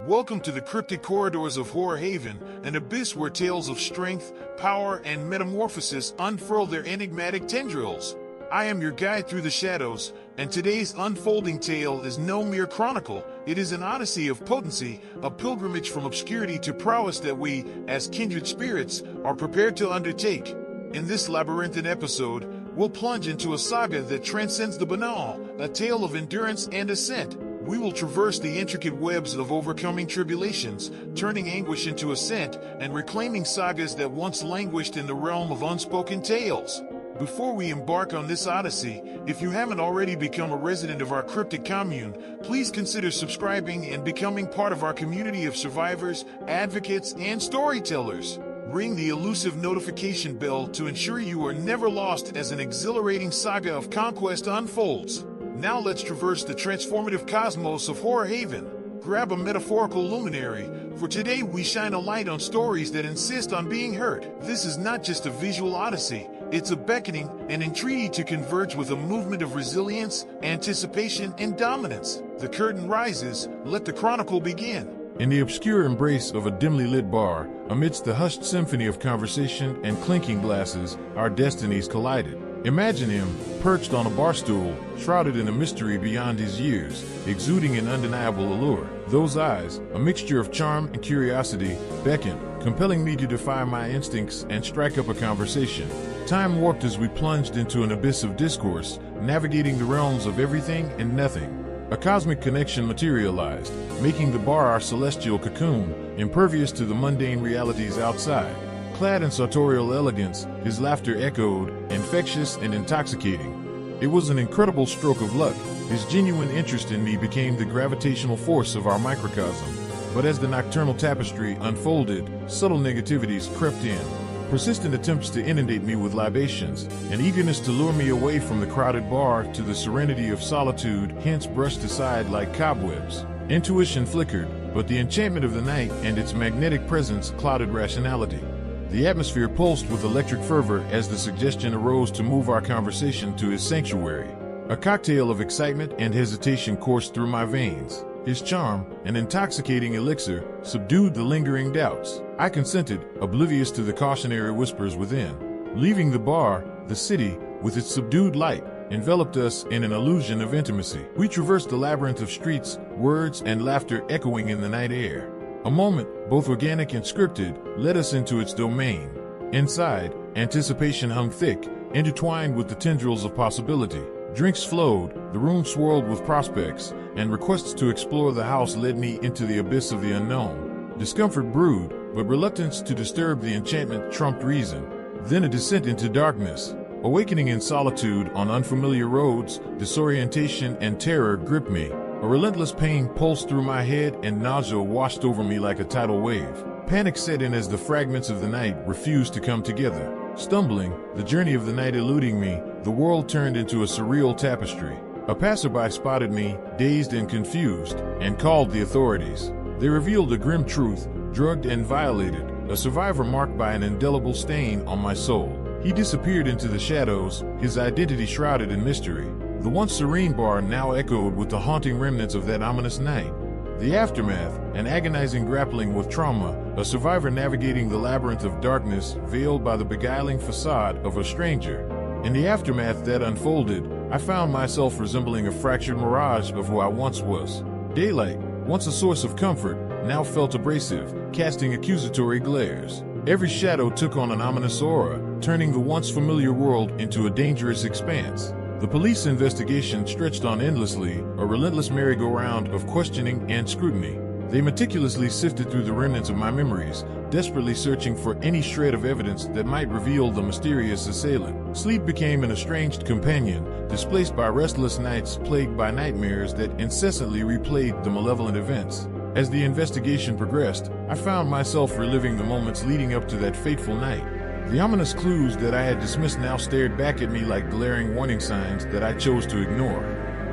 Welcome to the cryptic corridors of Horror Haven, an abyss where tales of strength, power, and metamorphosis unfurl their enigmatic tendrils. I am your guide through the shadows, and today's unfolding tale is no mere chronicle. It is an odyssey of potency, a pilgrimage from obscurity to prowess that we, as kindred spirits, are prepared to undertake. In this labyrinthine episode, we'll plunge into a saga that transcends the banal, a tale of endurance and ascent. We will traverse the intricate webs of overcoming tribulations, turning anguish into ascent, and reclaiming sagas that once languished in the realm of unspoken tales. Before we embark on this odyssey, if you haven't already become a resident of our cryptic commune, please consider subscribing and becoming part of our community of survivors, advocates, and storytellers. Ring the elusive notification bell to ensure you are never lost as an exhilarating saga of conquest unfolds. Now let's traverse the transformative cosmos of Horror Haven. Grab a metaphorical luminary, for today we shine a light on stories that insist on being heard. This is not just a visual odyssey, it's a beckoning, an entreaty to converge with a movement of resilience, anticipation, and dominance. The curtain rises, let the chronicle begin. In the obscure embrace of a dimly lit bar, amidst the hushed symphony of conversation and clinking glasses, our destinies collided. Imagine him, perched on a bar stool, shrouded in a mystery beyond his years, exuding an undeniable allure. Those eyes, a mixture of charm and curiosity, beckoned, compelling me to defy my instincts and strike up a conversation. Time warped as we plunged into an abyss of discourse, navigating the realms of everything and nothing. A cosmic connection materialized, making the bar our celestial cocoon, impervious to the mundane realities outside. Clad in sartorial elegance, his laughter echoed, infectious and intoxicating. It was an incredible stroke of luck. His genuine interest in me became the gravitational force of our microcosm. But as the nocturnal tapestry unfolded, subtle negativities crept in. Persistent attempts to inundate me with libations, an eagerness to lure me away from the crowded bar to the serenity of solitude, hence brushed aside like cobwebs. Intuition flickered, but the enchantment of the night and its magnetic presence clouded rationality. The atmosphere pulsed with electric fervor as the suggestion arose to move our conversation to his sanctuary. A cocktail of excitement and hesitation coursed through my veins. His charm, an intoxicating elixir, subdued the lingering doubts. I consented, oblivious to the cautionary whispers within. Leaving the bar, the city, with its subdued light, enveloped us in an illusion of intimacy. We traversed the labyrinth of streets, words and laughter echoing in the night air. A moment, both organic and scripted, led us into its domain. Inside, anticipation hung thick, intertwined with the tendrils of possibility. Drinks flowed, the room swirled with prospects, and requests to explore the house led me into the abyss of the unknown. Discomfort brewed, but reluctance to disturb the enchantment trumped reason. Then a descent into darkness. Awakening in solitude on unfamiliar roads, disorientation and terror gripped me. A relentless pain pulsed through my head and nausea washed over me like a tidal wave. Panic set in as the fragments of the night refused to come together. Stumbling, the journey of the night eluding me, the world turned into a surreal tapestry. A passerby spotted me, dazed and confused, and called the authorities. They revealed a grim truth, drugged and violated, a survivor marked by an indelible stain on my soul. He disappeared into the shadows, his identity shrouded in mystery. The once serene bar now echoed with the haunting remnants of that ominous night. The aftermath, an agonizing grappling with trauma, a survivor navigating the labyrinth of darkness veiled by the beguiling facade of a stranger. In the aftermath that unfolded, I found myself resembling a fractured mirage of who I once was. Daylight, once a source of comfort, now felt abrasive, casting accusatory glares. Every shadow took on an ominous aura, turning the once familiar world into a dangerous expanse. The police investigation stretched on endlessly, a relentless merry-go-round of questioning and scrutiny. They meticulously sifted through the remnants of my memories, desperately searching for any shred of evidence that might reveal the mysterious assailant. Sleep became an estranged companion, displaced by restless nights plagued by nightmares that incessantly replayed the malevolent events. As the investigation progressed, I found myself reliving the moments leading up to that fateful night. The ominous clues that I had dismissed now stared back at me like glaring warning signs that I chose to ignore.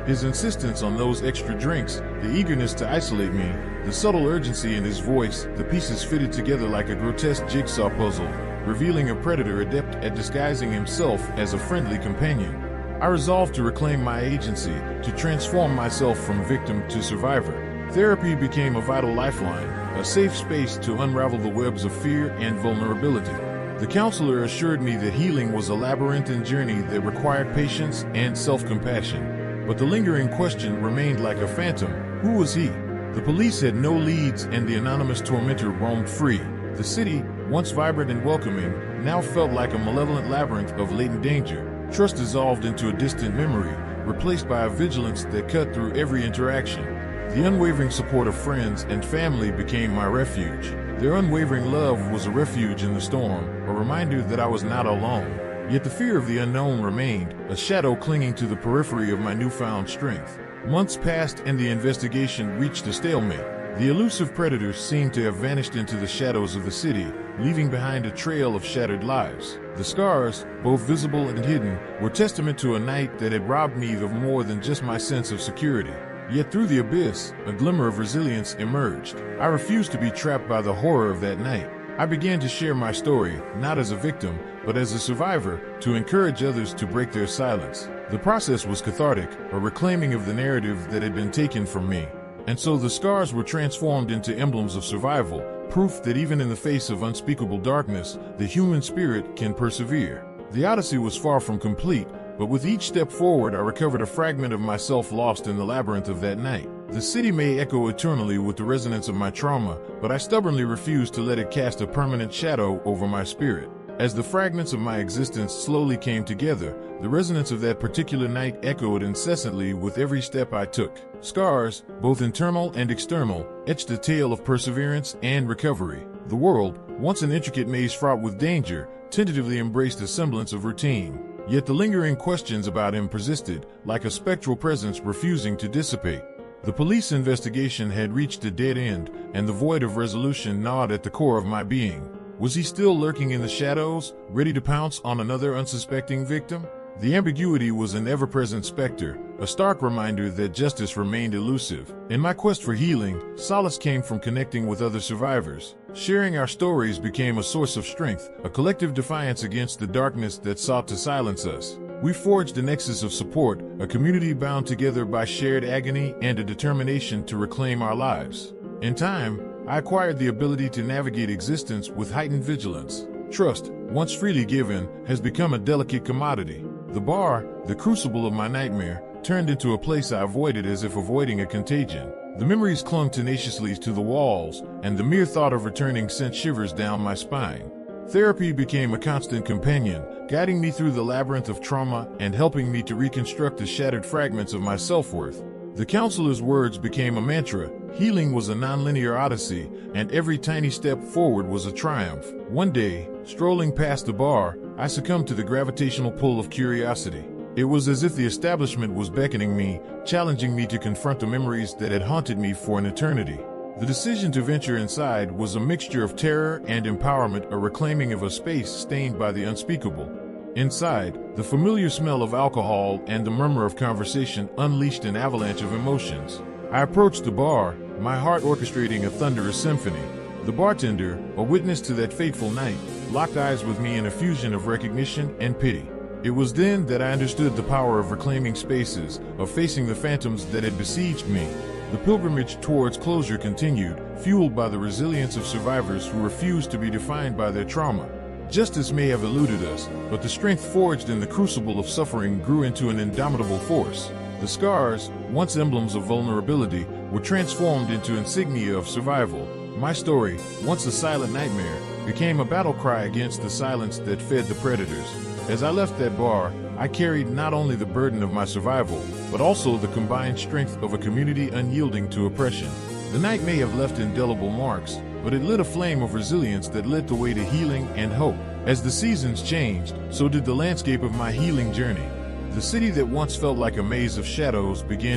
His insistence on those extra drinks, the eagerness to isolate me, the subtle urgency in his voice, the pieces fitted together like a grotesque jigsaw puzzle, revealing a predator adept at disguising himself as a friendly companion. I resolved to reclaim my agency, to transform myself from victim to survivor. Therapy became a vital lifeline, a safe space to unravel the webs of fear and vulnerability. The counselor assured me that healing was a labyrinthine journey that required patience and self-compassion. But the lingering question remained like a phantom: who was he? The police had no leads, and the anonymous tormentor roamed free. The city, once vibrant and welcoming, now felt like a malevolent labyrinth of latent danger. Trust dissolved into a distant memory, replaced by a vigilance that cut through every interaction. The unwavering support of friends and family became my refuge. Their unwavering love was a refuge in the storm, a reminder that I was not alone. Yet the fear of the unknown remained, a shadow clinging to the periphery of my newfound strength. Months passed and the investigation reached a stalemate. The elusive predators seemed to have vanished into the shadows of the city, leaving behind a trail of shattered lives. The scars, both visible and hidden, were testament to a night that had robbed me of more than just my sense of security. Yet through the abyss, a glimmer of resilience emerged. I refused to be trapped by the horror of that night. I began to share my story, not as a victim, but as a survivor, to encourage others to break their silence. The process was cathartic, a reclaiming of the narrative that had been taken from me. And so the scars were transformed into emblems of survival, proof that even in the face of unspeakable darkness, the human spirit can persevere. The odyssey was far from complete, but with each step forward I recovered a fragment of myself lost in the labyrinth of that night. The city may echo eternally with the resonance of my trauma, but I stubbornly refused to let it cast a permanent shadow over my spirit. As the fragments of my existence slowly came together, the resonance of that particular night echoed incessantly with every step I took. Scars, both internal and external, etched a tale of perseverance and recovery. The world, once an intricate maze fraught with danger, tentatively embraced a semblance of routine. Yet the lingering questions about him persisted, like a spectral presence refusing to dissipate. The police investigation had reached a dead end, and the void of resolution gnawed at the core of my being. Was he still lurking in the shadows, ready to pounce on another unsuspecting victim? The ambiguity was an ever-present specter, a stark reminder that justice remained elusive. In my quest for healing, solace came from connecting with other survivors. Sharing our stories became a source of strength, a collective defiance against the darkness that sought to silence us. We forged a nexus of support, a community bound together by shared agony and a determination to reclaim our lives. In time, I acquired the ability to navigate existence with heightened vigilance. Trust, once freely given, has become a delicate commodity. The bar, the crucible of my nightmare, turned into a place I avoided as if avoiding a contagion. The memories clung tenaciously to the walls, and the mere thought of returning sent shivers down my spine. Therapy became a constant companion, guiding me through the labyrinth of trauma and helping me to reconstruct the shattered fragments of my self-worth. The counselor's words became a mantra. Healing was a nonlinear odyssey, and every tiny step forward was a triumph. One day, strolling past the bar, I succumbed to the gravitational pull of curiosity. It was as if the establishment was beckoning me, challenging me to confront the memories that had haunted me for an eternity. The decision to venture inside was a mixture of terror and empowerment, a reclaiming of a space stained by the unspeakable. Inside, the familiar smell of alcohol and the murmur of conversation unleashed an avalanche of emotions. I approached the bar, my heart orchestrating a thunderous symphony. The bartender, a witness to that fateful night, locked eyes with me in a fusion of recognition and pity. It was then that I understood the power of reclaiming spaces, of facing the phantoms that had besieged me. The pilgrimage towards closure continued, fueled by the resilience of survivors who refused to be defined by their trauma. Justice may have eluded us, but the strength forged in the crucible of suffering grew into an indomitable force. The scars, once emblems of vulnerability, were transformed into insignia of survival. My story, once a silent nightmare, became a battle cry against the silence that fed the predators. As I left that bar, I carried not only the burden of my survival, but also the combined strength of a community unyielding to oppression. The night may have left indelible marks, but it lit a flame of resilience that led the way to healing and hope. As the seasons changed, so did the landscape of my healing journey. The city that once felt like a maze of shadows began